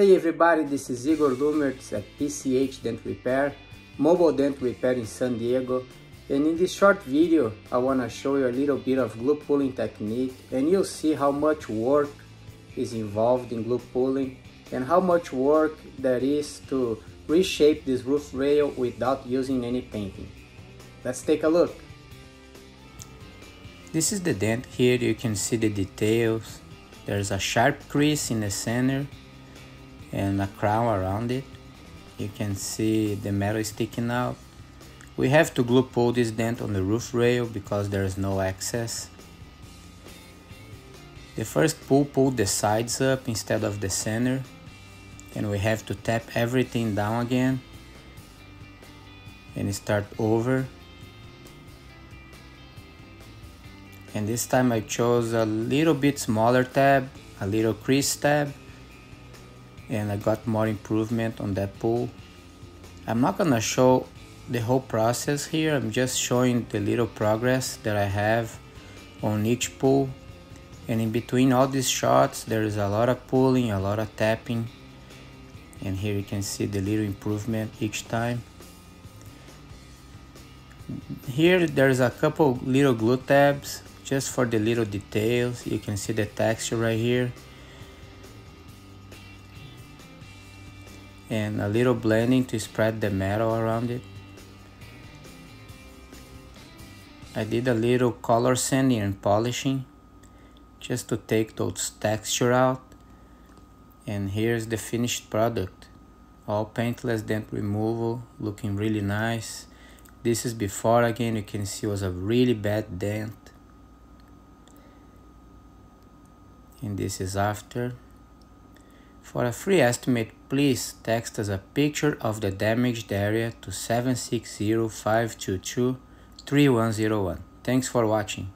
Hey everybody, this is Igor Lumertz at PCH Dent Repair, Mobile Dent Repair in San Diego. And in this short video, I want to show you a little bit of glue pulling technique, and you'll see how much work is involved in glue pulling and how much work there is to reshape this roof rail without using any painting. Let's take a look. This is the dent. Here you can see the details. There's a sharp crease in the center and a crown around it. You can see the metal sticking out. We have to glue pull this dent on the roof rail because there is no access. The first pull the sides up instead of the center, and we have to tap everything down again and start over. And this time I chose a little bit smaller tab, a little crease tab, and I got more improvement on that pull. I'm not gonna show the whole process here, I'm just showing the little progress that I have on each pull. And in between all these shots there is a lot of pulling, a lot of tapping, and here you can see the little improvement each time. Here there's a couple little glue tabs just for the little details. You can see the texture right here. And a little blending to spread the metal around it. I did a little color sanding and polishing just to take those texture out. And here's the finished product. All paintless dent removal, looking really nice. This is before. Again, you can see it was a really bad dent. And this is after. For a free estimate, please text us a picture of the damaged area to 760-522-3101. Thanks for watching.